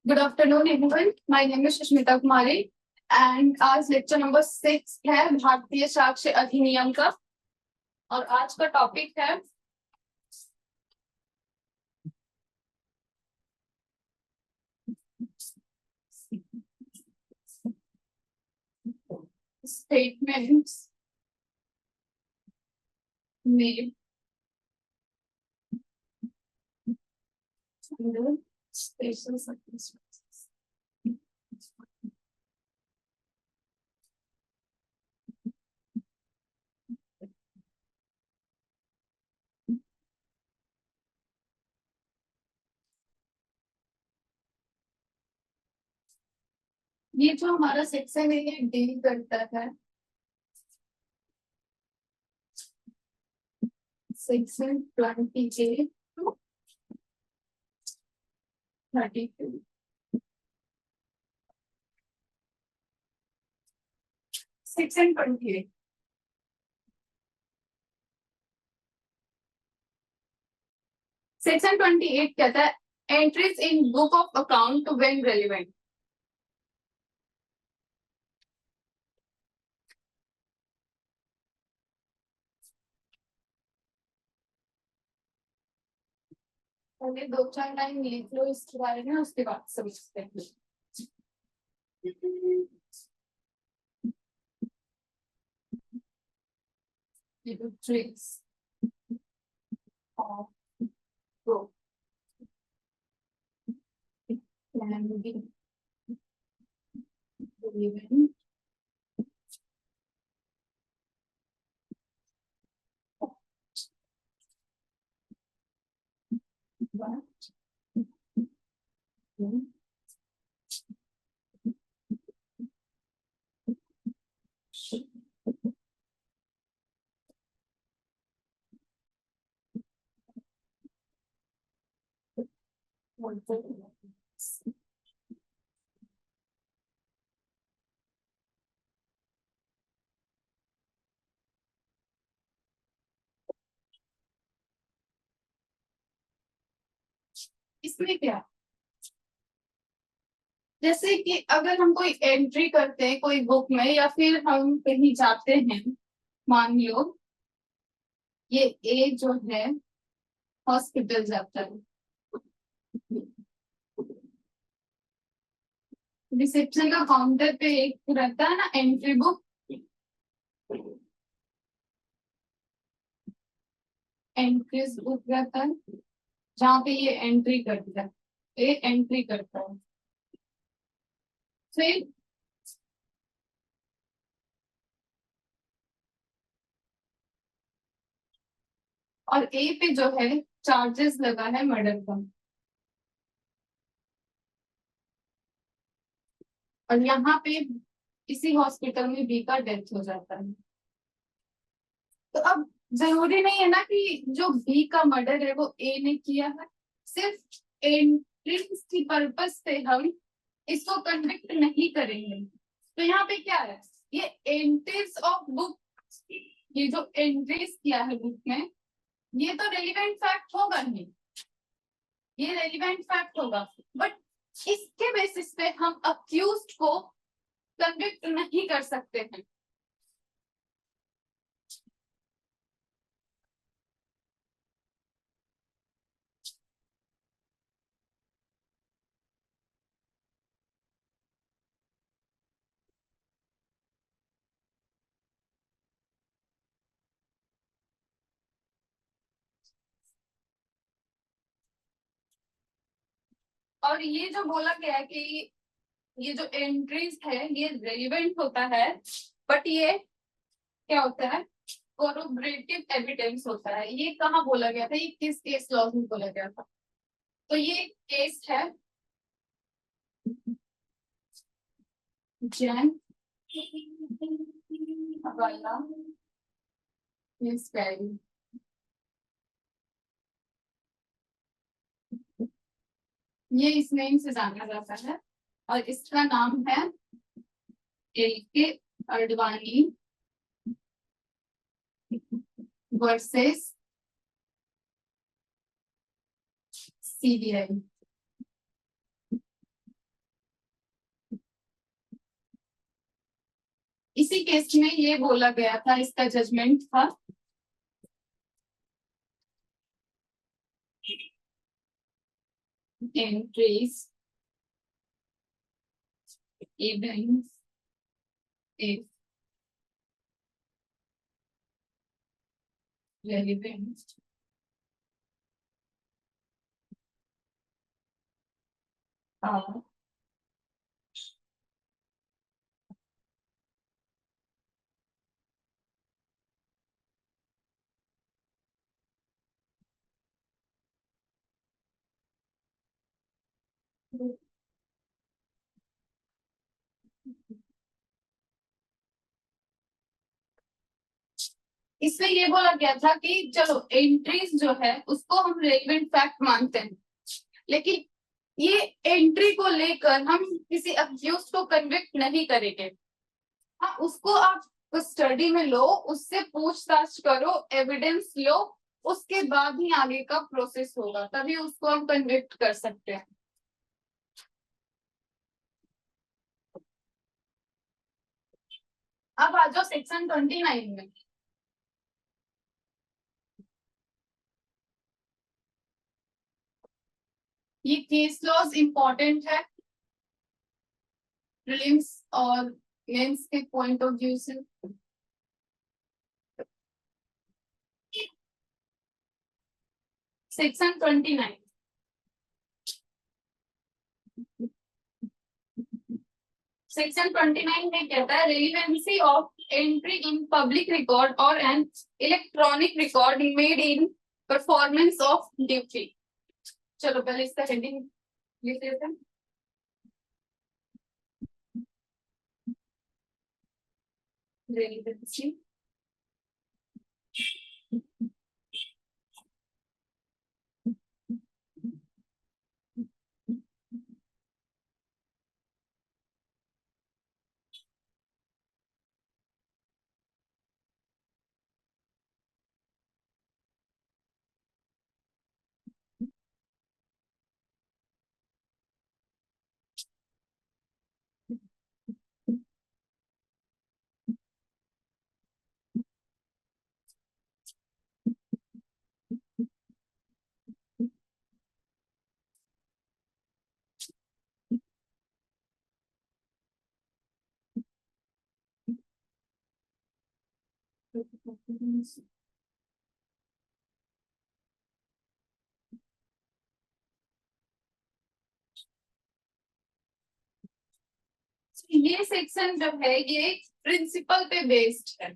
Good afternoon everyone, my name is Sushmita Kumari and आज lecture number 6 है भारतीय साक्ष्य अधिनियम का। और आज का टॉपिक है statements made under special circumstances. ये जो हमारा सेक्शन है ये डील करता है सेक्शन 28 to 32। सेक्शन 28 सेक्शन 28 कहता है entries in book of account when relevant. पहले 2-4 लाइन लिख लो इसके बारे में, उसके बाद समझते हैं। Tricks of growth can be given but इसमें क्या, जैसे कि अगर हम कोई एंट्री करते हैं कोई बुक में या फिर हम कहीं जाते हैं, मान लो ये ए जो है हॉस्पिटल जाता है, रिसेप्शन का काउंटर पे एक रहता है ना एंट्री बुक, एंट्रीज बुक रहता है जहाँ पे ये एंट्री करता है, ये एंट्री करता है। फिर और ए पे जो है चार्जेस लगा है मर्डर का, और यहाँ पे इसी हॉस्पिटल में बी का डेथ हो जाता है। तो अब जरूरी नहीं है ना कि जो बी का मर्डर है वो ए ने किया है, सिर्फ एंट्रीज की पर्पज से हम इसको कन्विक्ट नहीं करेंगे। तो यहाँ पे क्या है, ये एंट्रीज ऑफ बुक, ये जो एंट्रीज किया है बुक में ये तो रेलिवेंट फैक्ट होगा नहीं, ये रेलिवेंट फैक्ट होगा, बट इसके बेसिस पे हम अक्यूज्ड को कन्विक्ट नहीं कर सकते हैं। और ये जो बोला गया है कि ये जो एंट्रीज है ये रेलिवेंट होता है, बट ये क्या होता है, कोरोबरेटिव एविडेंस होता है। ये कहाँ बोला गया था, ये किस केस लॉ में बोला गया था? तो ये केस है जैन वाला केस कैरी। ये इस नेम से जाना जाता है और इसका नाम है एल के अडवाणी वर्सेस सीबीआई। इसी केस में ये बोला गया था, इसका जजमेंट था entries events if relevant are इसमें ये बोला गया था कि चलो एंट्रीज जो है उसको हम रेलिवेंट फैक्ट मानते हैं, लेकिन ये एंट्री को लेकर हम किसी अक्यूज को कन्विक्ट नहीं करेंगे। हाँ, उसको आप स्टडी में लो, उससे पूछताछ करो, एविडेंस लो, उसके बाद ही आगे का प्रोसेस होगा, तभी उसको हम कन्विक्ट कर सकते हैं। अब आ जाओ सेक्शन 29 में। ये केस लॉज इंपॉर्टेंट है प्रीलिम्स और मेंस के पॉइंट ऑफ व्यू से। सेक्शन 29 सेक्शन 29 में कहता है relevancy of entry in public record और an electronic record made in performance of duty. चलो पहले इसका हेडिंग लिख लेते हैं। रेलिवेंसी ये सेक्शन जो है ये प्रिंसिपल पे बेस्ड है,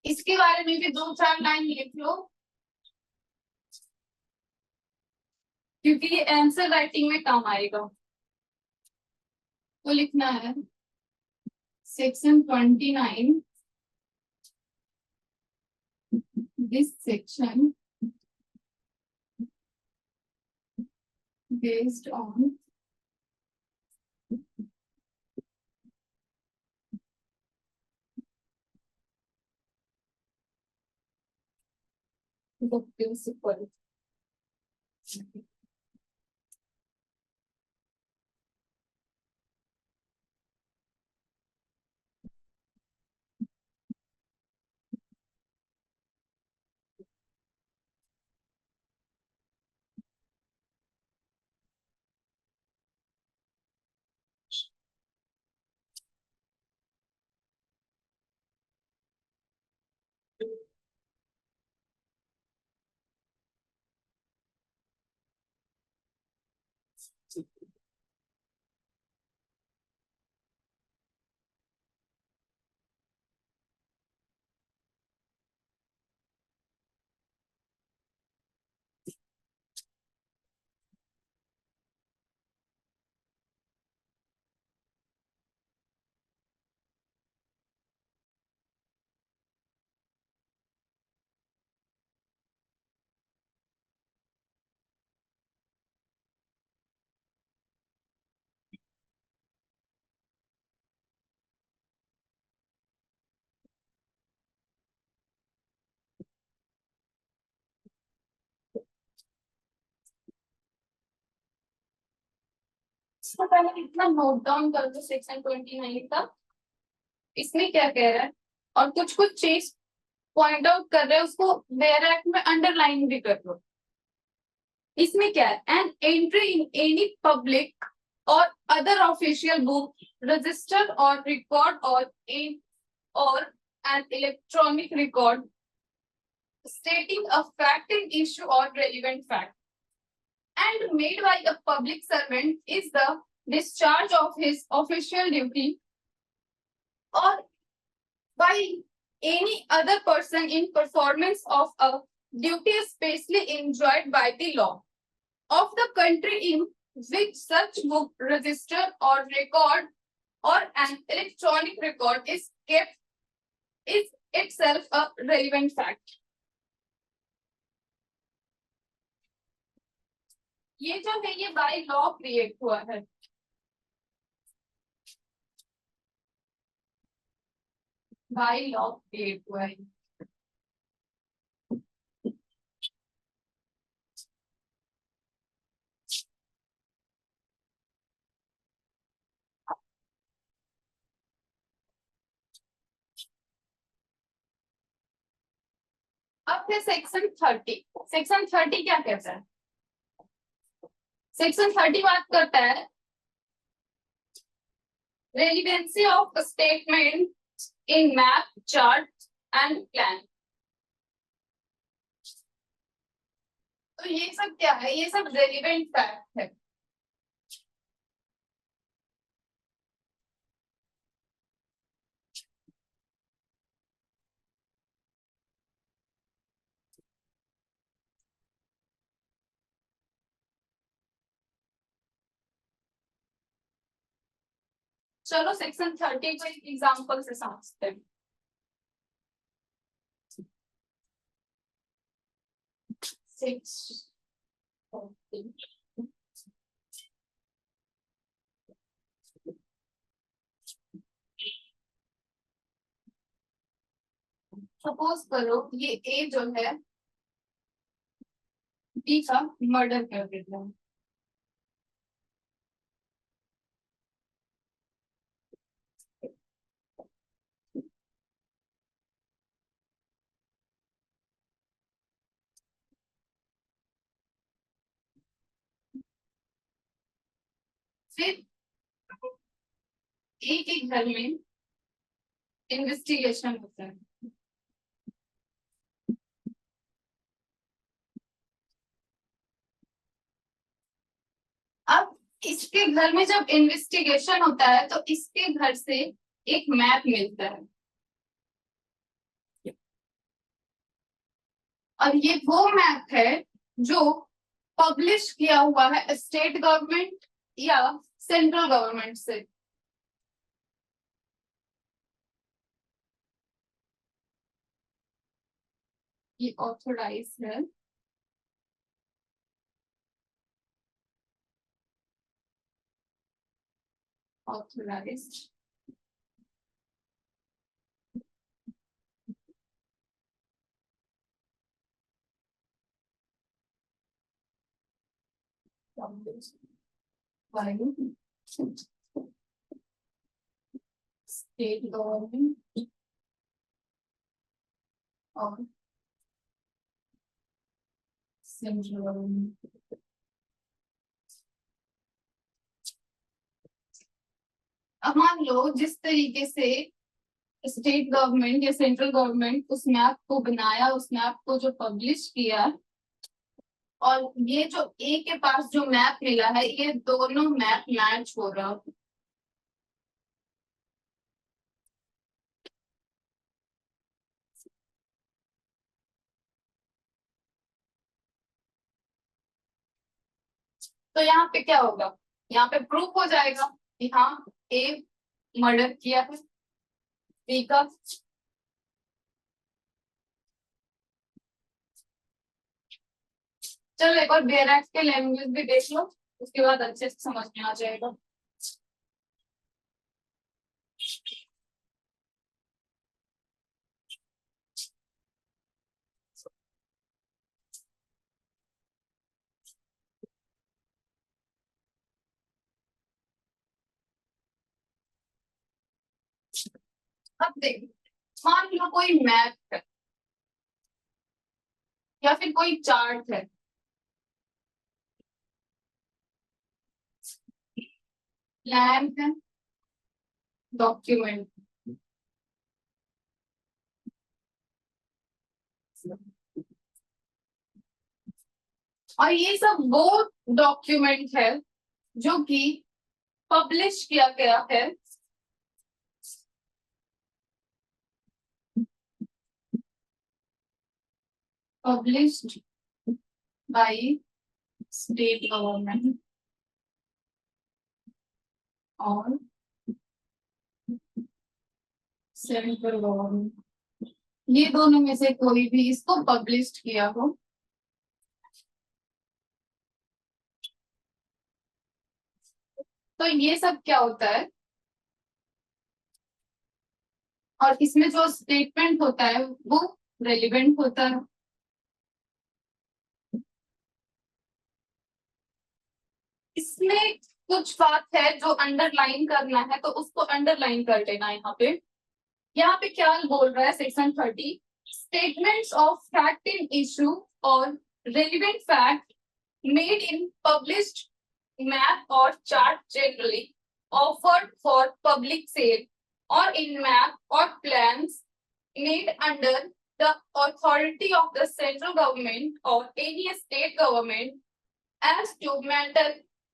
इसके बारे में भी दो चार लाइन लिख लो, क्योंकि ये आंसर राइटिंग में काम आएगा। तो लिखना है section 29, this section based on the principle इसको पहले इतना नोट डाउन कर दो सेक्शन 29 का। इसमें क्या कह रहा है, और कुछ कुछ चीज पॉइंट आउट कर रहे हैं, उसको वेयर एक्ट में अंडरलाइन भी कर लो। इसमें क्या है, an entry in any public और अदर ऑफिशियल बुक, रजिस्टर और रिकॉर्ड और an electronic record stating a facting issue or relevant fact and made by a public servant is the discharge of his official duty or by any other person in performance of a duty especially enjoined by the law of the country in which such book, register or record or an electronic record is kept is itself a relevant fact. ये जो है ये by law create हुआ है। By law create हुआ है। अब है सेक्शन 30। सेक्शन 30 क्या कहता है? सेक्शन 30 बात करता है relevancy of statement in map, chart and plan. तो ये सब क्या है? ये सब रेलिवेंट फैक्ट है। चलो सेक्शन 30 को एक एग्जांपल से समझते हैं। सपोज करो ये ए जो है बी का मर्डर कर देता है। फिर ए के घर में इन्वेस्टिगेशन होता है। अब इसके घर में जब इन्वेस्टिगेशन होता है तो इसके घर से एक मैप मिलता है, और ये वो मैप है जो पब्लिश किया हुआ है स्टेट गवर्नमेंट या सेंट्रल गवर्नमेंट से। ये ऑथोराइज है। ऑथोराइज्ड बाय स्टेट गवर्नमेंट और सेंट्रल गवर्नमेंट। अब मान लो जिस तरीके से स्टेट गवर्नमेंट या सेंट्रल गवर्नमेंट उस मैप को बनाया, उस मैप को जो पब्लिश किया, और ये जो ए के पास जो मैप मिला है, ये दोनों मैप मैच हो रहा है। तो यहाँ पे क्या होगा? यहाँ पे प्रूफ हो जाएगा कि हाँ ए मर्डर किया है बी का। चलो एक और बेयर एक्ट के लैंग्वेज भी देख लो, उसके बाद अच्छे से समझ में आ जाएगा। अब देखो, मान लो कोई मैप है या फिर कोई चार्ट है, प्लान है, डॉक्यूमेंट, और ये सब वो डॉक्यूमेंट है जो कि पब्लिश किया गया है पब्लिश्ड बाय स्टेट गवर्नमेंट और सेंट्रल गवर्नमेंट, ये दोनों में से कोई भी इसको पब्लिश किया हो। तो ये सब क्या होता है, और इसमें जो स्टेटमेंट होता है वो रेलिवेंट होता है। इसमें कुछ बात है जो अंडरलाइन करना है, तो उसको अंडरलाइन कर लेना यहाँ पे क्या बोल रहा है section 30, statements of fact in issue और relevant fact made in published map or chart generally offered for public sale or in map or plans made under the authority of the central government or any state government as to matter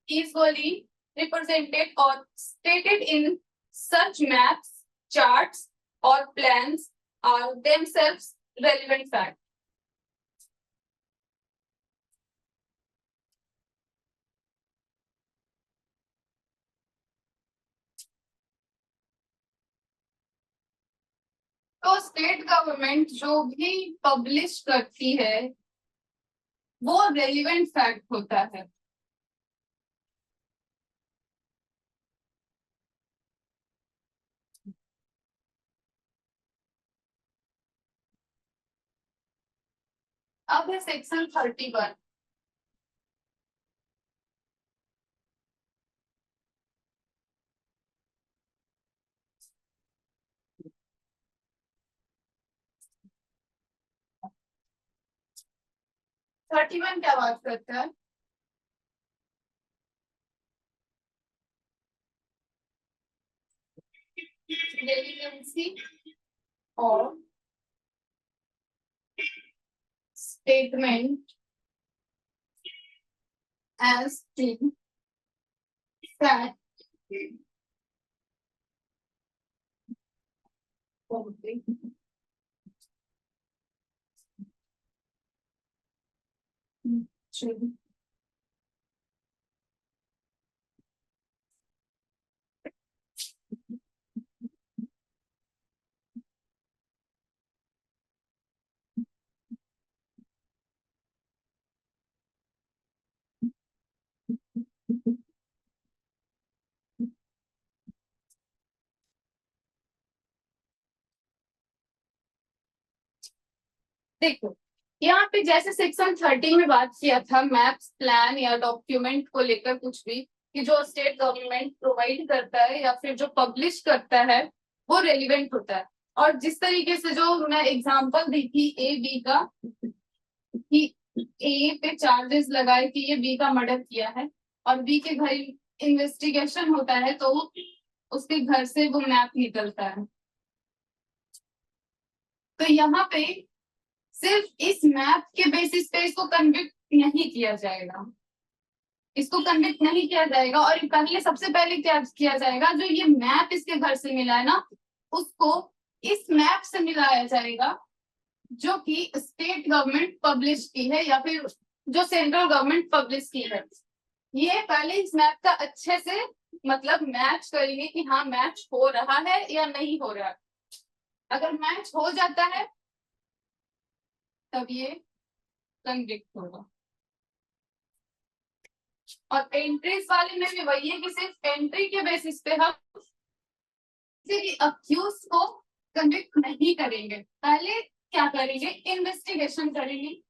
easily represented or stated in such maps, charts or plans are themselves relevant fact. तो state government जो भी publish करती है वो relevant fact होता है। अब है सेक्शन 31। 31 क्या बात करता है, रेलिवेंसी और स्टेटमेंट एज टू फैक्ट देखो, यहाँ पे जैसे सेक्शन 30 में बात किया था मैप्स, प्लान या डॉक्यूमेंट को लेकर कुछ भी कि जो स्टेट गवर्नमेंट प्रोवाइड करता है या फिर जो पब्लिश करता है वो रेलिवेंट होता है। और जिस तरीके से जो मैं एग्जांपल दी थी ए बी का, कि ए पे चार्जेस लगाए कि ये बी का मर्डर किया है और बी के घर इन्वेस्टिगेशन होता है तो उसके घर से वो मैप निकलता है, तो यहाँ पे सिर्फ इस मैप के बेसिस पे इसको कन्विक्ट नहीं किया जाएगा, इसको कन्विक्ट नहीं किया जाएगा। और पहले सबसे पहले क्या किया जाएगा, जो ये मैप इसके घर से मिला है ना उसको इस मैप से मिलाया जाएगा जो कि स्टेट गवर्नमेंट पब्लिश की है या फिर जो सेंट्रल गवर्नमेंट पब्लिश की है। ये पहले इस मैप का अच्छे से मतलब मैच करेंगे कि हाँ मैच हो रहा है या नहीं हो रहा है। अगर मैच हो जाता है तब ये कन्विक्ट होगा। और एंट्रीज वाले में भी वही है कि सिर्फ एंट्री के बेसिस पे हम किसी भी अक्यूज को कन्विक्ट नहीं करेंगे, पहले क्या करेंगे, इन्वेस्टिगेशन करेंगे।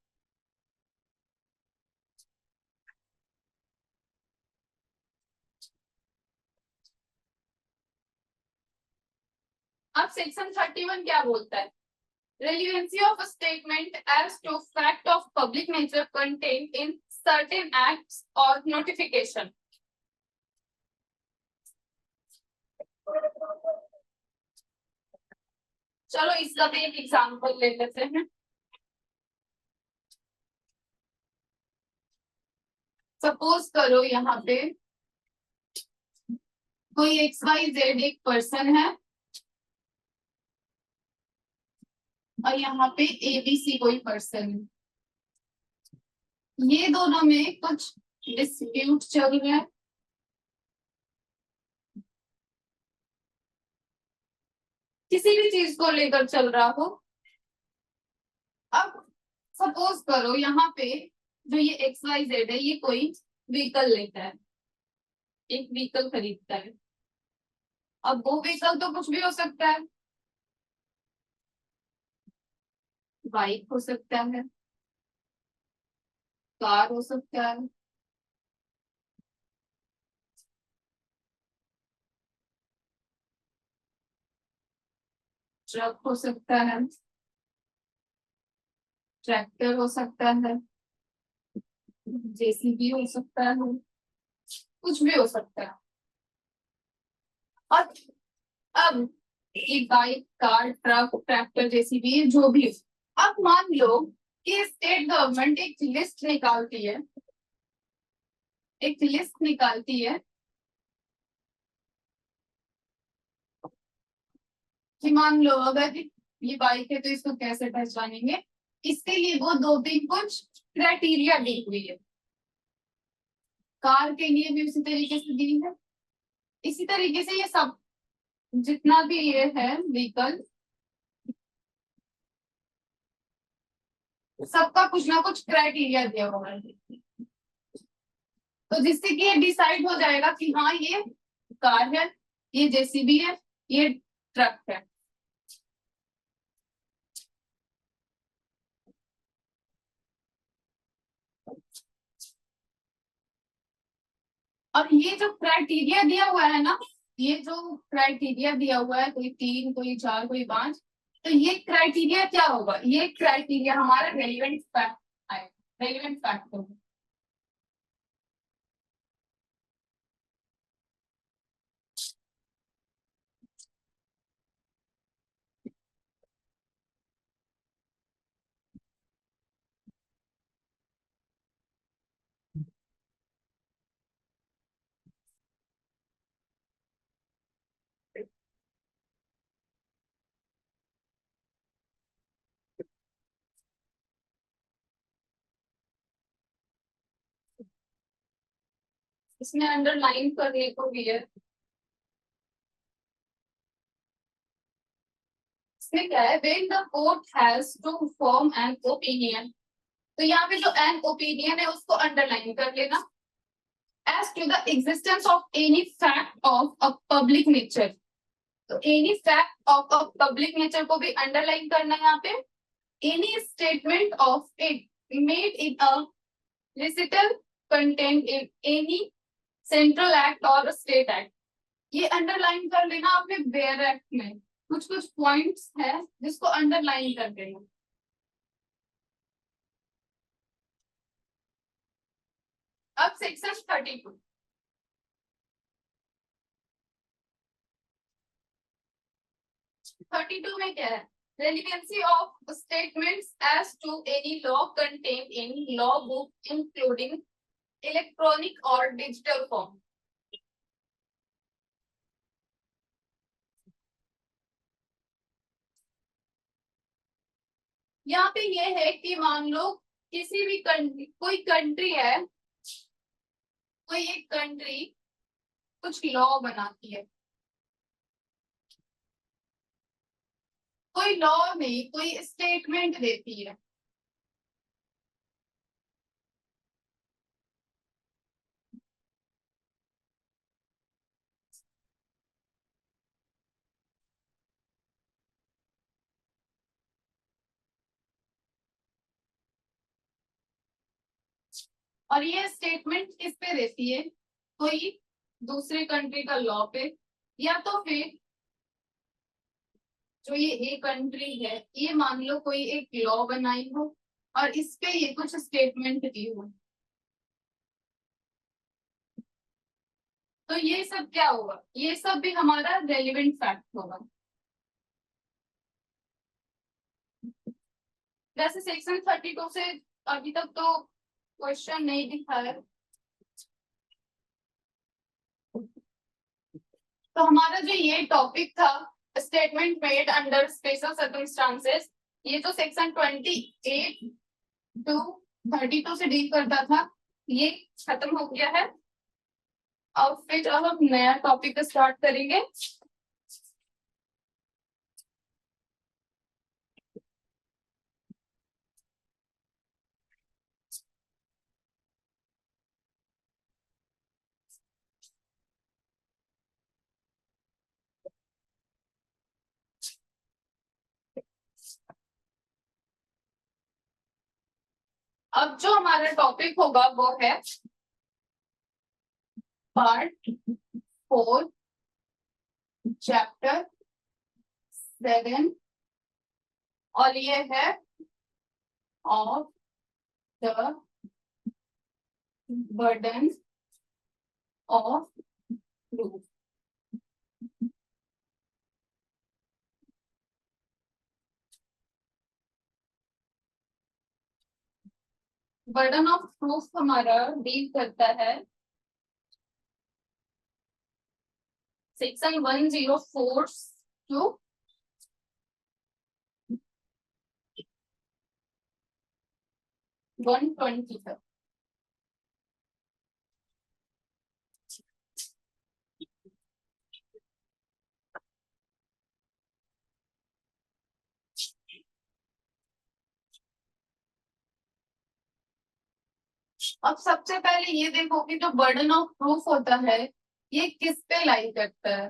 अब सेक्शन 31 क्या बोलता है? Relevancy of a statement as to fact of public nature contained in certain acts or notification. चलो इसका भी एक एग्जांपल ले लेते हैं। सपोज करो यहाँ पे कोई XYZ एक पर्सन है और यहाँ पे ABC कोई पर्सन है। ये दोनों में कुछ डिस्प्यूट चल रहा है। किसी भी चीज को लेकर चल रहा हो। अब सपोज करो यहाँ पे जो ये XYZ है ये कोई व्हीकल लेता है, एक व्हीकल खरीदता है। अब वो व्हीकल तो कुछ भी हो सकता है, बाइक हो सकता है, कार हो सकता है, ट्रक हो सकता है, ट्रैक्टर हो सकता है, JCB हो सकता है, कुछ भी हो सकता है। और अब ये bike, car, truck, tractor, JCB जो भी हो। अब मान लो कि स्टेट गवर्नमेंट एक लिस्ट निकालती है, एक लिस्ट निकालती है कि मान लो अगर ये बाइक है तो इसको कैसे पहचानेंगे, इसके लिए वो दो तीन कुछ क्राइटेरिया दी हुई है। कार के लिए भी उसी तरीके से दी है। इसी तरीके से ये सब जितना भी ये है व्हीकल, सबका कुछ ना कुछ क्राइटेरिया दिया हुआ है। तो जिससे कि ये डिसाइड हो जाएगा कि हाँ ये कार है, ये JCB है, ये ट्रक है। और ये जो क्राइटेरिया दिया हुआ है ना, ये जो क्राइटेरिया दिया हुआ है, कोई 3, कोई 4, कोई 5, तो ये क्राइटेरिया क्या होगा? ये क्राइटेरिया हमारा रेलिवेंट फैक्ट आएगा, रेलिवेंट फैक्ट होगा। इसमें अंडरलाइन करने को भी है। इसमें क्या है? When the court has to form an opinion, तो यहाँ पे जो एन ओपिनियन है उसको अंडरलाइन कर लेना। As to the existence of any fact of a public nature, तो any fact of a public nature को भी अंडरलाइन करना है यहाँ पे। Any statement of it made in a recital contained in any central act or state act, ये underline कर लेना आपने बेयर एक्ट में। कुछ कुछ पॉइंट्स है जिसको अंडरलाइन कर देना। अब सेक्शन 32, में क्या है? Relevancy of statements as to any law contained in law book including electronic or digital form। यहाँ पे ये है कि मान लो किसी भी कंट्री, कोई कंट्री है, कोई एक कंट्री कुछ लॉ बनाती है, कोई लॉ में कोई स्टेटमेंट देती है। और ये स्टेटमेंट किस पे देती है? कोई दूसरे कंट्री का लॉ पे, या तो फिर जो ये ए कंट्री है, ये मान लो कोई एक लॉ बनाई हो और इस पे ये कुछ स्टेटमेंट दी हो, तो ये सब क्या होगा, ये सब भी हमारा रेलिवेंट फैक्ट होगा। वैसे सेक्शन 32 से अभी तक तो क्वेश्चन नहीं दिखा है, तो हमारा जो ये टॉपिक था statement made under special circumstances, ये जो सेक्शन 28 टू 32 से डील करता था, ये खत्म हो गया है। और फिर अब हम नया टॉपिक स्टार्ट करेंगे। अब जो हमारा टॉपिक होगा वो है पार्ट 4 चैप्टर 7, और ये है of the burden of proof. Burden of proof हमारा डील करता है सेक्शन 104 टू 120 तक। अब सबसे पहले ये देखो कि जो बर्डन ऑफ प्रूफ होता है ये किस पे लाई करता है।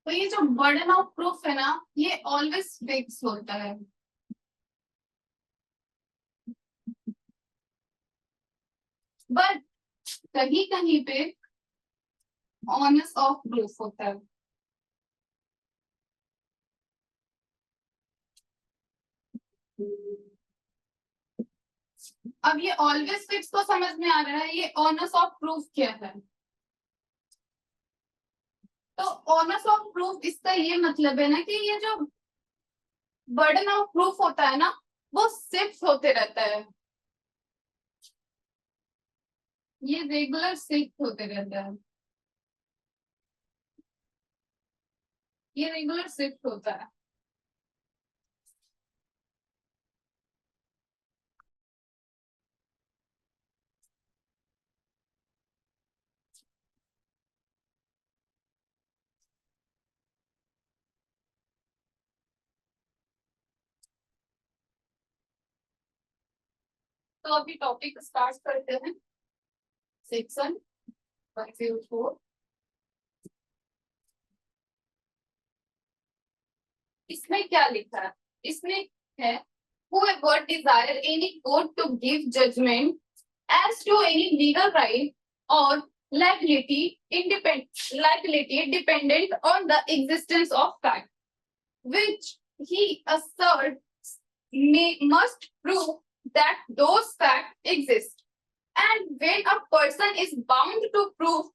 तो ये जो बर्डन ऑफ प्रूफ है ना, ये ऑलवेज फिक्स होता है, बट कहीं कहीं पे ऑनर्स ऑफ प्रूफ होता है। अब ये ऑलवेज फिक्स तो समझ में आ रहा है, ये ऑनर्स ऑफ प्रूफ क्या है। तो ऑनर्स ऑफ प्रूफ इसका ये मतलब है ना कि ये जो बर्डन ऑफ प्रूफ होता है ना, वो शिफ्ट होते रहता है, ये रेगुलर शिफ्ट होते रहता है, ये रेगुलर शिफ्ट होता है। तो अभी टॉपिक स्टार्ट करते हैं। सेक्शन 104, इसमें क्या लिखा है, इसमें है whoever desire any court to give judgment as to any legal right or liability dependent on the existence of fact which he asserts must prove that those facts exist, and when a person is bound to prove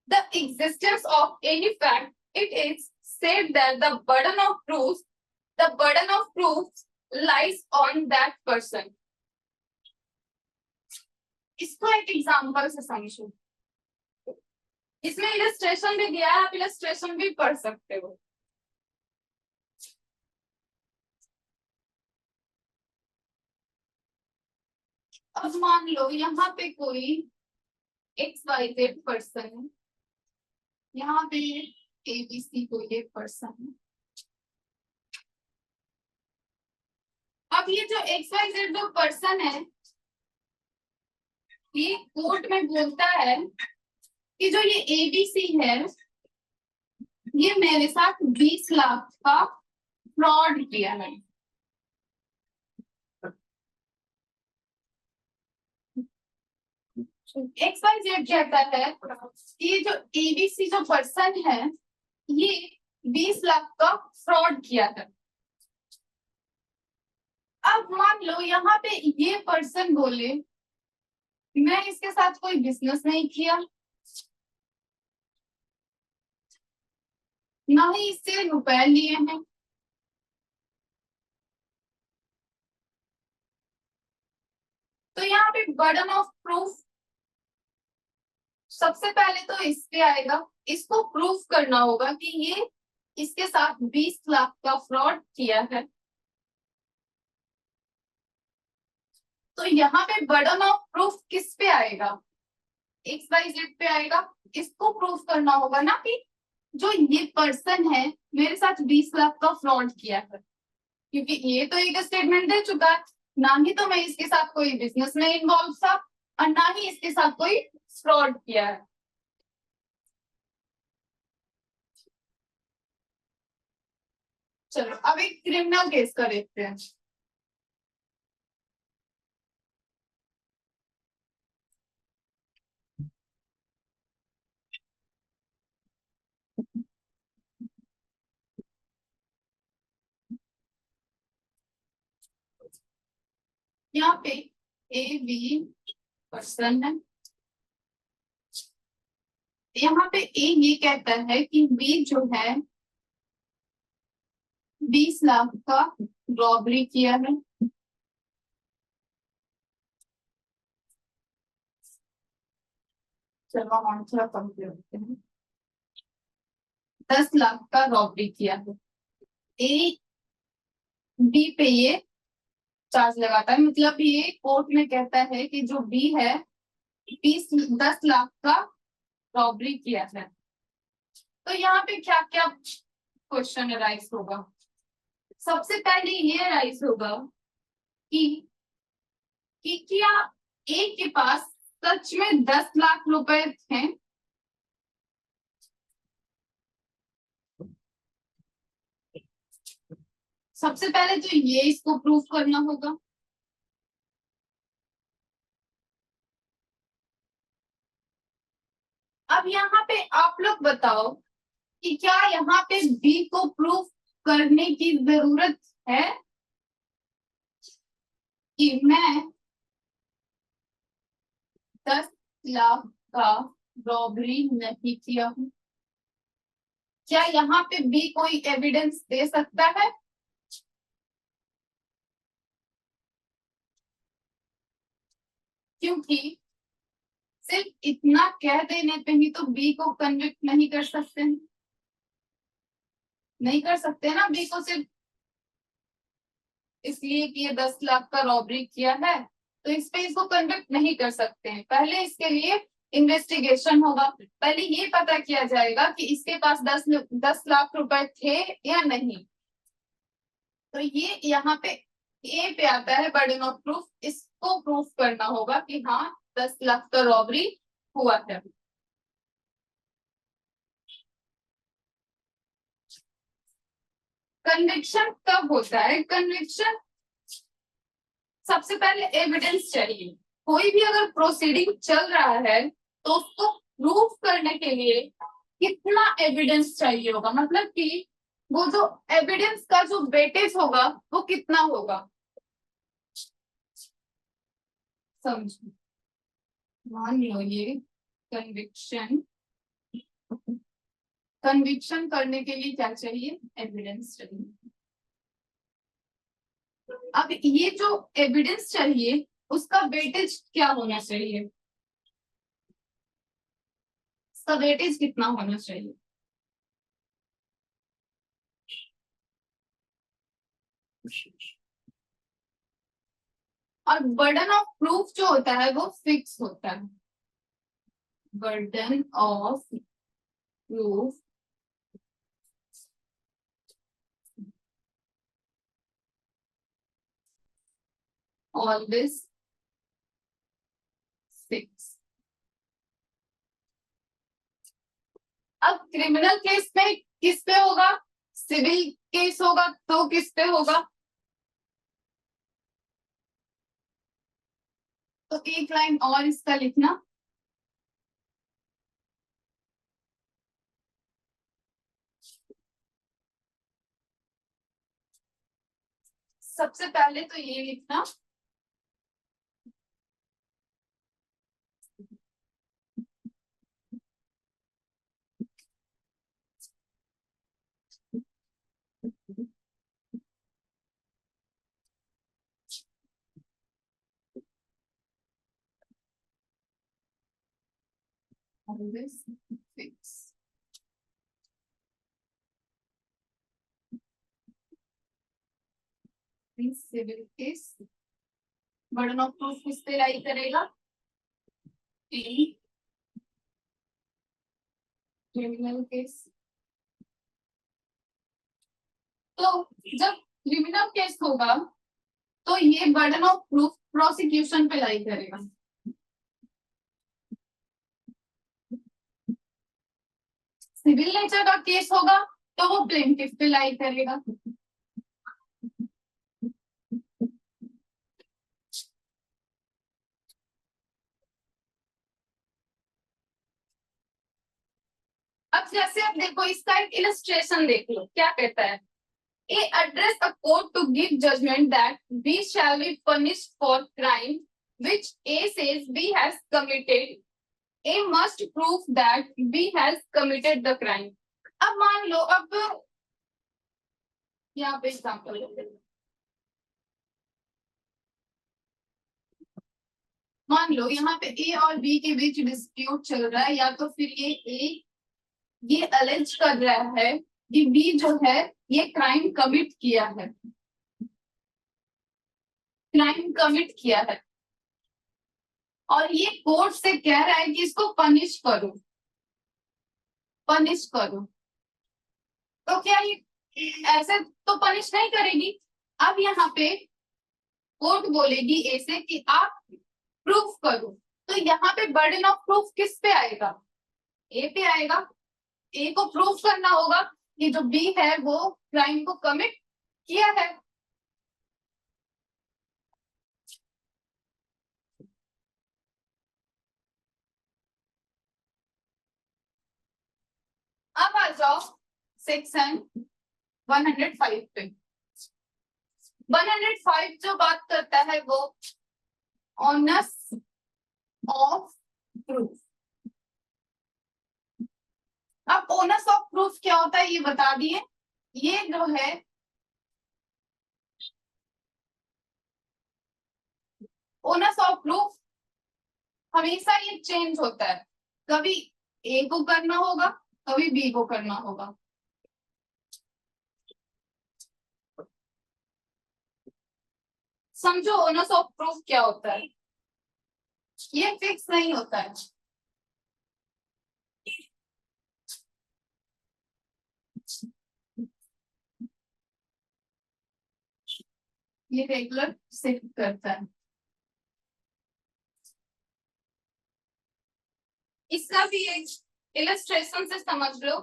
the existence of any fact, it is said that the burden of proof lies on that person. इसको एक example से समझो, इसमें illustration भी दिया है, आप illustration भी पढ़ सकते हो। अब मान लो यहाँ पे कोई XYZ पर्सन है, यहाँ पे ABC कोई एक पर्सन है। अब ये जो XYZ जो पर्सन है, ये कोर्ट में बोलता है कि जो ये एबीसी है ये मेरे साथ 20 लाख का फ्रॉड किया है। एक्स वाई जेड कहता है कि जो एबीसी जो पर्सन है ये 20 लाख का फ्रॉड किया है। अब मान लो यहाँ पे ये पर्सन बोले मैं इसके साथ कोई बिजनेस नहीं किया, ना ही इससे रुपए लिए हैं, तो यहाँ पे बर्डन ऑफ प्रूफ सबसे पहले तो इस पे आएगा। इसको प्रूफ करना होगा कि ये इसके साथ 20 लाख का फ्रॉड किया है। तो यहाँ पे बर्डन ऑफ प्रूफ किस पे आएगा? एक्स वाई जेड पे आएगा। इसको प्रूफ करना होगा ना कि जो ये पर्सन है मेरे साथ 20 लाख का फ्रॉड किया है, क्योंकि ये तो एक स्टेटमेंट दे चुका है, ना ही तो मैं इसके साथ कोई बिजनेस में इन्वॉल्व था और ना ही इसके साथ कोई फ्रॉड किया है। चलो अब एक क्रिमिनल केस का देखते हैं। यहाँ पे ए बी पर्सन है, यहाँ पे ए ये कहता है कि बी जो है 20 लाख का रॉबरी किया है। चलो हम थोड़ा कम करते हैं, 10 लाख का रॉबरी किया है। ए बी पे ये चार्ज लगाता है, मतलब ये कोर्ट में कहता है कि जो बी है 10 लाख का रॉबरी किया है। तो यहाँ पे क्या क्या क्वेश्चन राइज होगा? सबसे पहले ये राइज होगा कि क्या ए के पास सच में 10 लाख रुपए हैं? सबसे पहले तो ये इसको प्रूफ करना होगा। अब यहाँ पे आप लोग बताओ कि क्या यहाँ पे बी को प्रूफ करने की जरूरत है कि मैं 10 लाख का रॉबरी नहीं किया हूँ? क्या यहाँ पे बी कोई एविडेंस दे सकता है? क्योंकि सिर्फ इतना कह देने पे ही तो बी को कन्विक्ट नहीं कर सकते हैं, नहीं कर सकते ना बी को सिर्फ इसलिए कि ये 10 लाख का रॉबरी किया है तो इस पे इसको कन्विक्ट नहीं कर सकते हैं। पहले इसके लिए इन्वेस्टिगेशन होगा, पहले ये पता किया जाएगा कि इसके पास 10 लाख रुपए थे या नहीं। तो ये यहाँ पे ए पे आता है बर्डन ऑफ प्रूफ, इसको प्रूफ करना होगा कि हाँ 10 लाख का रॉबरी हुआ है। कन्विक्शन कब होता है? कन्विक्शन सबसे पहले एविडेंस चाहिए। कोई भी अगर प्रोसीडिंग चल रहा है तो उसको प्रूफ करने के लिए कितना एविडेंस चाहिए होगा, मतलब कि वो जो एविडेंस का जो वेटेज होगा वो कितना होगा। समझो, मान लो ये कन्विक्शन, कन्विक्शन करने के लिए क्या चाहिए? एविडेंस चाहिए। अब ये जो एविडेंस चाहिए उसका वेटेज क्या होना चाहिए? उसका वेटेज कितना होना चाहिए? और बर्डन ऑफ प्रूफ जो होता है वो फिक्स होता है। Burden of proof always 6। अब क्रिमिनल केस में किस पे होगा, सिविल केस होगा तो किस पे होगा, तो एक लाइन और इसका लिखना। सबसे पहले तो ये लिखना, always fix। Civil case burden of proof किस पे लाई करेगा, क्रिमिनल केस। तो जब क्रिमिनल केस होगा तो ये बर्डन ऑफ प्रूफ प्रोसिक्यूशन पे लाई करेगा। सिविल नेचर का केस होगा तो वो प्लेंटिफ पे लाई करेगा। अब जैसे आप देखो इसका एक इलस्ट्रेशन देख लो, क्या कहता है, A address a court to give judgment that B shall be punished for crime which A says B has committed. A must prove that B has committed the crime. अब मान लो, अब यहाँ पे एग्जाम्पल लेते हैं। मान लो यहाँ पे A और B के बीच डिस्प्यूट चल रहा है, या तो फिर ये अलेज कर रहा है कि B जो है ये क्राइम कमिट किया है, क्राइम कमिट किया है, और ये कोर्ट से कह रहा है कि इसको पनिश करो, पनिश करो। तो क्या ये ऐसे तो पनिश नहीं करेगी। अब यहाँ पे कोर्ट बोलेगी ए से कि आप प्रूफ करो, तो यहाँ पे बर्डन ऑफ प्रूफ किस पे आएगा, ए पे आएगा। ए को प्रूफ करना होगा कि जो बी है वो क्राइम को कमिट किया है। अब आ जाओ सेक्शन 105 पे। 105 जो बात करता है वो ऑनस ऑफ प्रूफ। अब ओनस ऑफ प्रूफ क्या होता है ये बता दिए। ये जो है ओनस ऑफ प्रूफ हमेशा ये चेंज होता है, कभी ए को करना होगा कभी बी को करना होगा। समझो ओनस ऑफ प्रूफ क्या होता है, ये फिक्स नहीं होता है। ये रेगुलर शिफ्ट करता है। इसका भी एक इलस्ट्रेशन से समझ लो।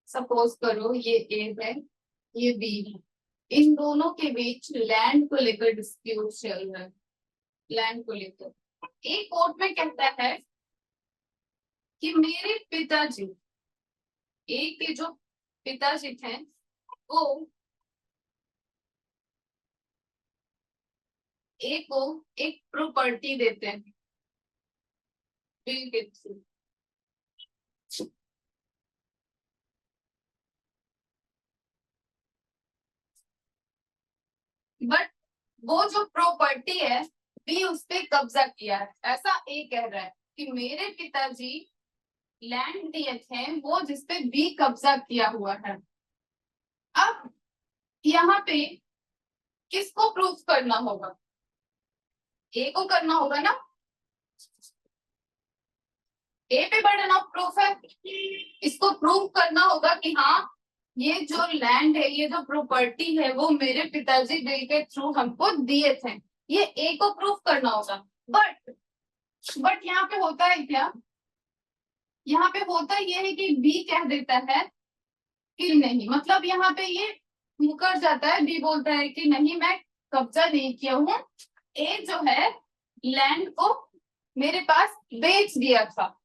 सपोज करो ये ए है ये बी है, इन दोनों के बीच लैंड को लेकर डिस्प्यूट चल रहा है। लैंड को लेकर एक कोर्ट में कहता है कि मेरे पिताजी, ए के जो पिताजी थे वो ए को एक प्रॉपर्टी देते हैं बिल के थ्रू। बट वो जो प्रॉपर्टी है बी उस पे कब्जा किया है, ऐसा ए कह रहा है कि मेरे पिताजी लैंड दिए थे वो जिसपे बी कब्जा किया हुआ है। अब यहाँ पे किसको प्रूफ करना होगा, ए को करना होगा ना। ए पे बर्डन ऑफ प्रूफ है, इसको प्रूव करना होगा कि हाँ ये जो लैंड है, ये जो प्रॉपर्टी है, वो मेरे पिताजी बिल के थ्रू हमको दिए थे। ये ए को प्रूफ करना होगा। बट यहाँ पे होता है क्या, यहाँ पे होता ये है कि बी कह देता है कि नहीं, मतलब यहाँ पे ये मुकर जाता है। बी बोलता है कि नहीं, मैं कब्जा नहीं किया हूँ, ए जो है लैंड को मेरे पास बेच दिया था,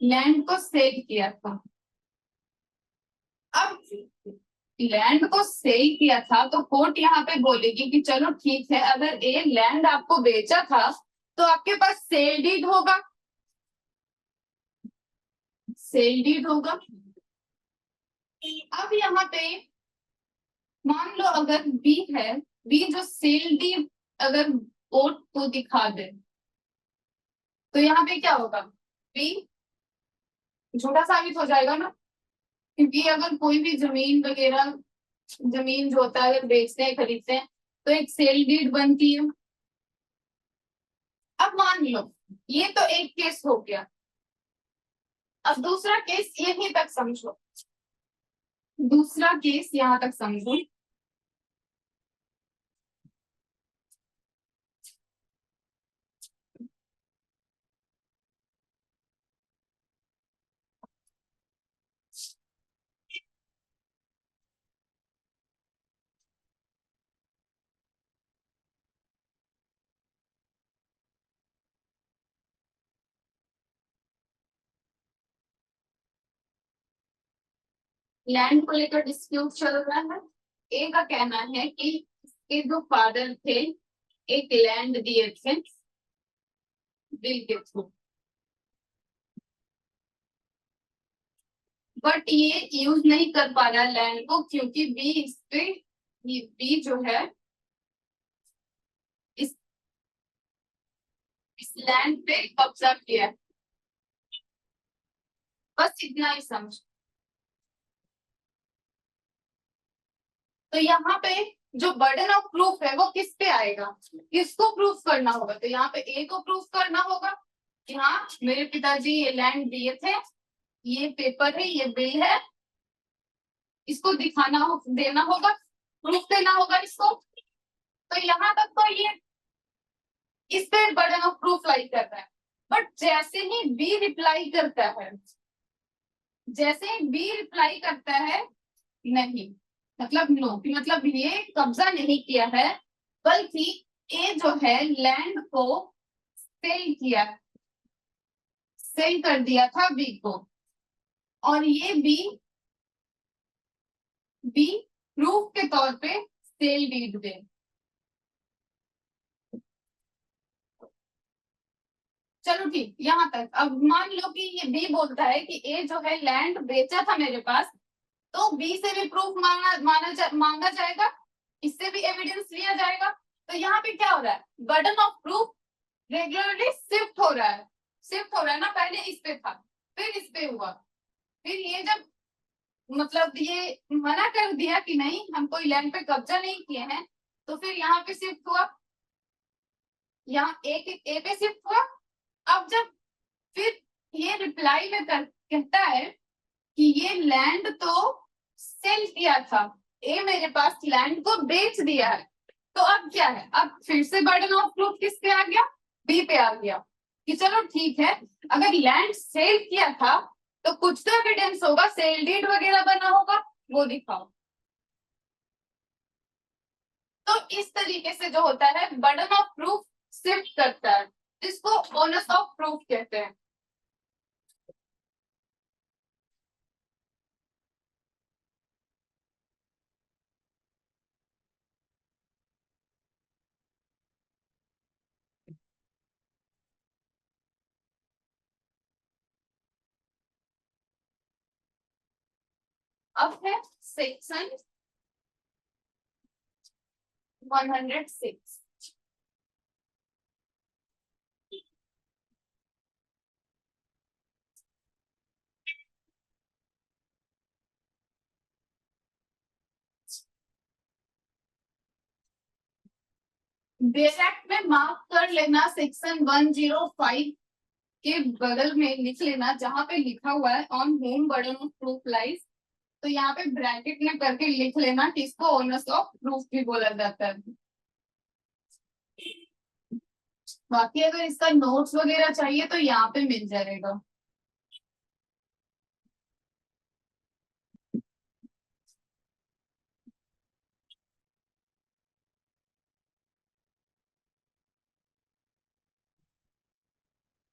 लैंड को सेल किया था। अब लैंड को सेल किया था तो कोर्ट यहाँ पे बोलेगी कि चलो ठीक है, अगर ए लैंड आपको बेचा था तो आपके पास सेल डीड होगा, सेल डीड होगा। अब यहाँ पे मान लो अगर बी है, बी जो सेल डीड अगर कोर्ट को दिखा दे तो यहाँ पे क्या होगा, बी झूठा साबित हो जाएगा ना, क्योंकि अगर कोई भी जमीन वगैरह, जमीन जो होता है अगर बेचते हैं खरीदते हैं तो एक सेल डीड बनती है। अब मान लो ये तो एक केस हो गया, अब दूसरा केस यहीं तक समझो, दूसरा केस यहाँ तक समझो। लैंड को लेकर डिस्प्यूट चल रहा है। ए का कहना है कि इसके जो फादर थे एक लैंड दिए थे बिल के थ्रू, बट ये यूज नहीं कर पा रहा लैंड को, क्योंकि बी इस पे, बी जो है इस लैंड पे कब्जा किया है। बस इतना ही समझ। तो यहाँ पे जो बर्डन ऑफ प्रूफ है वो किस पे आएगा, किसको प्रूफ करना होगा, तो यहाँ पे ए को प्रूफ करना होगा कि हाँ मेरे पिताजी ये लैंड दिए थे, ये पेपर है, ये बिल है, इसको दिखाना हो, देना होगा, प्रूफ देना होगा इसको। तो यहाँ तक तो ये इस पे बर्डन ऑफ प्रूफ लाई कर रहा है। बट जैसे ही बी रिप्लाई करता है, जैसे ही बी रिप्लाई करता है नहीं, मतलब नो, मतलब ये कब्जा नहीं किया है, बल्कि ए जो है लैंड को सेल किया, सेल कर दिया था बी को, और ये बी प्रूफ के तौर पे सेल डीड दे। चलो ठीक, यहाँ तक। अब मान लो कि ये बी बोलता है कि ए जो है लैंड बेचा था मेरे पास, तो बी से भी प्रूफ मांगा जाएगा, इससे भी एविडेंस लिया जाएगा। तो यहाँ पे क्या हो रहा है, burden of proof regularly shift हो रहा है, शिफ्ट हो रहा है ना, पहले इस पे था फिर इस पे हुआ, फिर ये जब मतलब ये मना कर दिया कि नहीं हम कोई लैंड पे कब्जा नहीं किए हैं, तो फिर यहाँ पे शिफ्ट हुआ, यहाँ ए पे शिफ्ट हुआ। अब जब फिर ये रिप्लाई में कहता है कि ये लैंड तो सेल किया था, ए मेरे पास लैंड को बेच दिया है, तो अब क्या है, अब फिर से बर्डन ऑफ प्रूफ किस पे आ गया, बी पे आ गया कि चलो ठीक है, अगर लैंड सेल किया था तो कुछ तो एविडेंस होगा, सेल डीड वगैरह बना होगा, वो दिखाओ। तो इस तरीके से जो होता है बर्डन ऑफ प्रूफ शिफ्ट करता है, जिसको ओनस ऑफ प्रूफ कहते हैं। अब है सेक्शन 106। बेयर एक्ट में मार्क कर लेना सेक्शन 105 के बगल में लिख लेना, जहां पे लिखा हुआ है on home burden of proof lies, तो यहाँ पे ब्रैकेट में करके लिख लेना कि इसको ओनर्स ऑफ प्रूफ भी बोला जाता है। बाकी अगर इसका नोट्स वगैरह चाहिए तो यहाँ पे मिल जाएगा।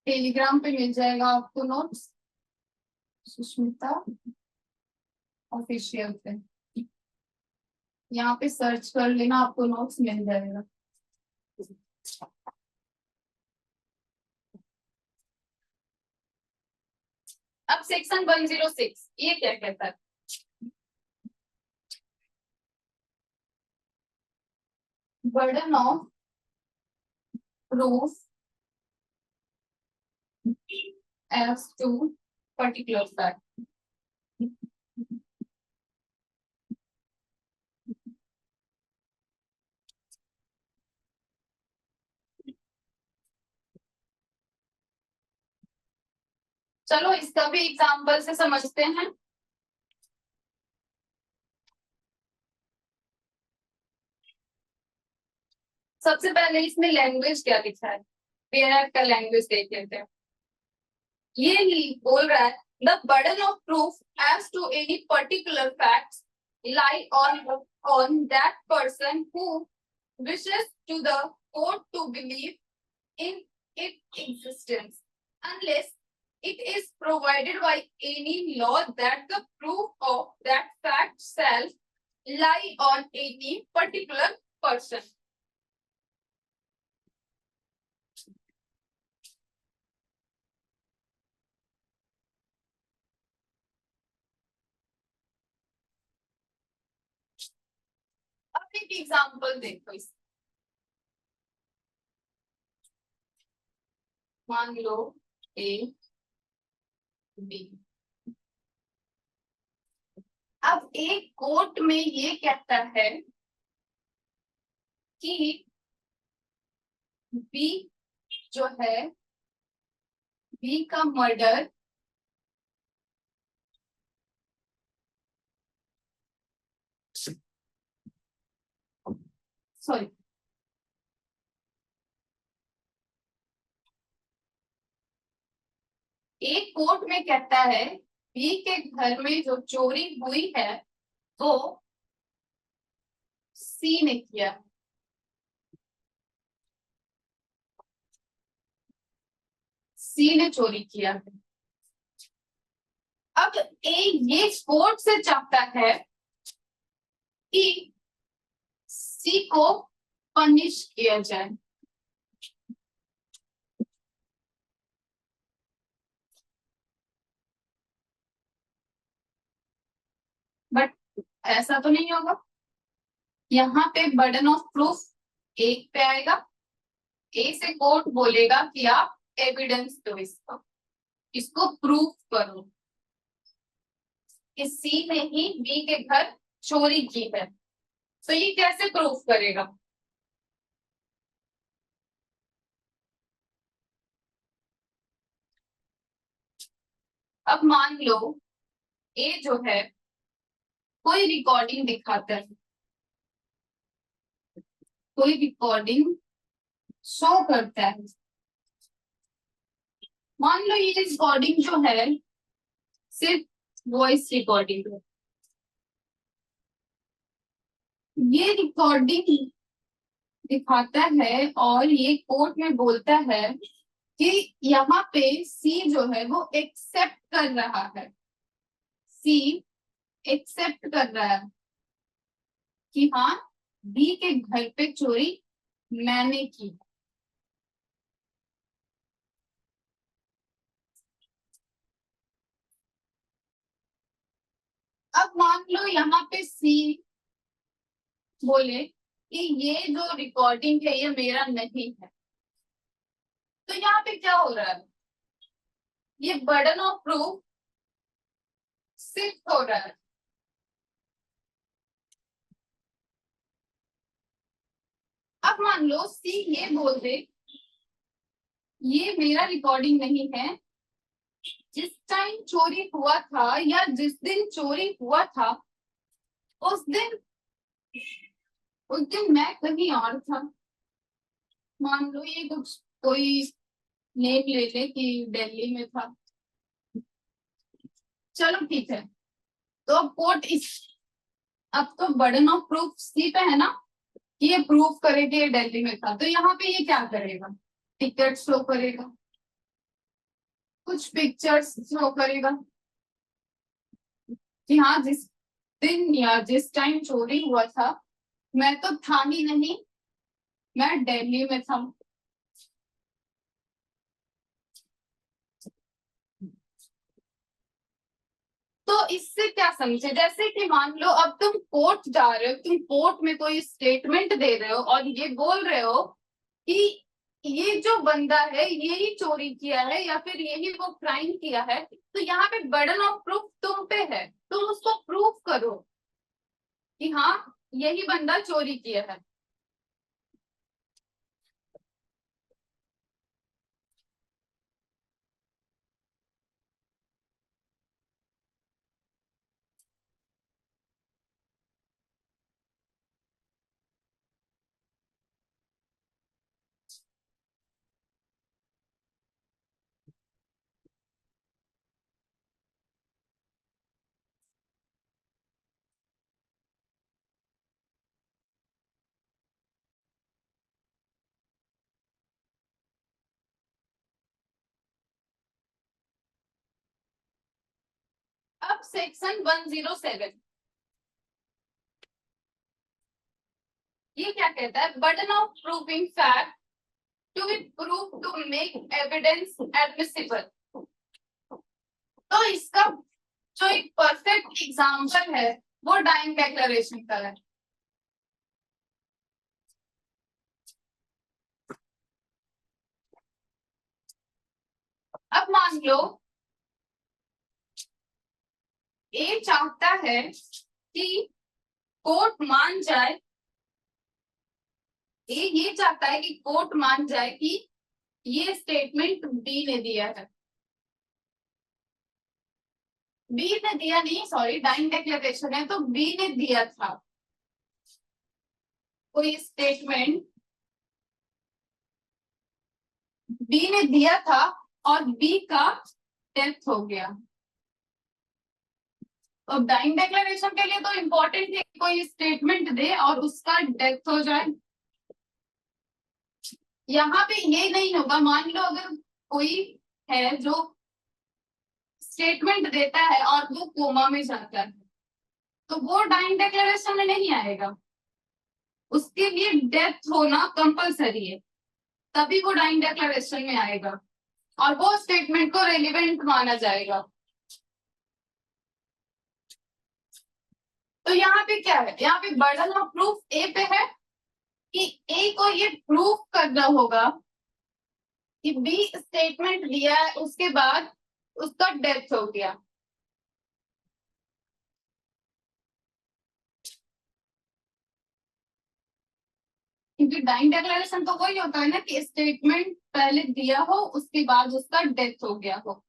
टेलीग्राम पे मिल जाएगा आपको नोट्स, सुष्मिता ऑफिशियल पे, यहाँ पे सर्च कर लेना, आपको नोट्स मिल जाएगा। अब सेक्शन 106 ये क्या कहता है? Burden of proof as to particular fact. चलो इसका भी एग्जाम्पल से समझते हैं। सबसे पहले इसमें लैंग्वेज क्या लिखा है, पेयर का लैंग्वेज देख लेते हैं। ये ही बोल रहा है the burden of proof as to any particular facts lie on that person who wishes to the court to believe in its existence unless it is provided by any law that the proof of that fact shall lie on any particular person। अब एक example देखो इस, मान लो A B. अब एक court में ये कहता है कि बी जो है, बी का मर्डर सॉरी एक कोर्ट में कहता है बी के घर में जो चोरी हुई है वो सी ने किया। सी ने चोरी किया है। अब ए ये कोर्ट से चाहता है कि सी को पनिश किया जाए। बट ऐसा तो नहीं होगा, यहाँ पे बर्डन ऑफ प्रूफ एक पे आएगा। ए से कोर्ट बोलेगा कि आप एविडेंस दो, इसको प्रूफ करो कि सी ने ही बी के घर चोरी की है। तो ये कैसे प्रूफ करेगा? अब मान लो ए जो है कोई रिकॉर्डिंग दिखाता है, कोई रिकॉर्डिंग शो करता है। मान लो ये रिकॉर्डिंग जो है सिर्फ वॉइस रिकॉर्डिंग है। ये रिकॉर्डिंग दिखाता है और ये कोर्ट में बोलता है कि यहाँ पे सी जो है वो एक्सेप्ट कर रहा है, सी एक्सेप्ट कर रहा है कि हाँ बी के घर पे चोरी मैंने की। अब मान लो यहाँ पे सी बोले कि ये जो रिकॉर्डिंग है ये मेरा नहीं है, तो यहाँ पे क्या हो रहा है? ये बर्डन ऑफ प्रूफ सिर्फ हो रहा है। अब मान लो सी ये बोल दे ये मेरा रिकॉर्डिंग नहीं है। जिस टाइम चोरी हुआ था या जिस दिन चोरी हुआ था उस दिन मैं कहीं और था। मान लो ये कुछ कोई नेम ले ले कि दिल्ली में था। चलो ठीक है। तो अब कोर्ट इस अब तो बर्डन ऑफ प्रूफ सी पे है ना कि ये प्रूफ करे कि ये दिल्ली में था। तो यहाँ पे ये क्या करेगा? टिकट शो करेगा, कुछ पिक्चर्स शो करेगा कि हाँ जिस दिन या जिस टाइम चोरी हुआ था मैं तो था ही नहीं, मैं दिल्ली में था। तो इससे क्या समझे? जैसे कि मान लो अब तुम कोर्ट जा रहे हो, तुम कोर्ट में कोई स्टेटमेंट दे रहे हो और ये बोल रहे हो कि ये जो बंदा है यही चोरी किया है या फिर यही वो क्राइम किया है। तो यहाँ पे बर्डन ऑफ प्रूफ तुम पे है, तुम उसको प्रूफ करो कि हाँ यही बंदा चोरी किया है। अब सेक्शन 107 ये क्या कहता है? Burden of proving fact to be prove to make evidence admissible. तो इसका जो एक परफेक्ट एग्जाम्पल है वो डाइंग डेक्लेरेशन का है। अब मान लो ए चाहता है कि कोर्ट मान जाए, ये चाहता है कि कोर्ट मान जाए कि ये स्टेटमेंट बी ने दिया है। बी ने दिया नहीं, सॉरी, डाइंग डेक्लेरेशन है तो बी ने दिया था कोई स्टेटमेंट, बी ने दिया था और बी का डेथ हो गया। तो डाइंग डिक्लेरेशन के लिए तो इम्पोर्टेंट है कोई स्टेटमेंट दे और उसका डेथ हो जाए। यहाँ पे ये नहीं होगा। मान लो अगर कोई है जो स्टेटमेंट देता है और वो कोमा में जाता है तो वो डाइंग डिक्लेरेशन में नहीं आएगा, उसके लिए डेथ होना कंपलसरी है, तभी वो डाइंग डिक्लेरेशन में आएगा और वो स्टेटमेंट को रेलिवेंट माना जाएगा। तो यहाँ पे क्या है? यहाँ पे बर्डन ऑफ प्रूफ ए पे है कि ए को ये प्रूफ करना होगा कि बी स्टेटमेंट दिया है उसके बाद उसका डेथ हो गया। क्योंकि डाइंग डिक्लेरेशन तो वही होता है ना कि स्टेटमेंट पहले दिया हो उसके बाद उसका डेथ हो गया हो।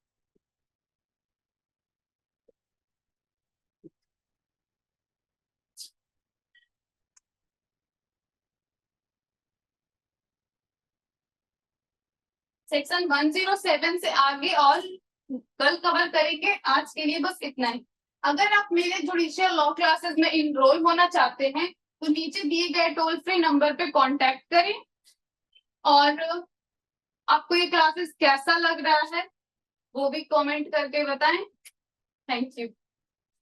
सेक्शन 107 से आगे और कल कवर करेंगे। आज के लिए बस इतना ही। अगर आप मेरे जुडिशियल लॉ क्लासेस में इनरोल होना चाहते हैं तो नीचे दिए गए टोल फ्री नंबर पे कांटेक्ट करें। और आपको ये क्लासेस कैसा लग रहा है वो भी कमेंट करके बताएं। Thank you.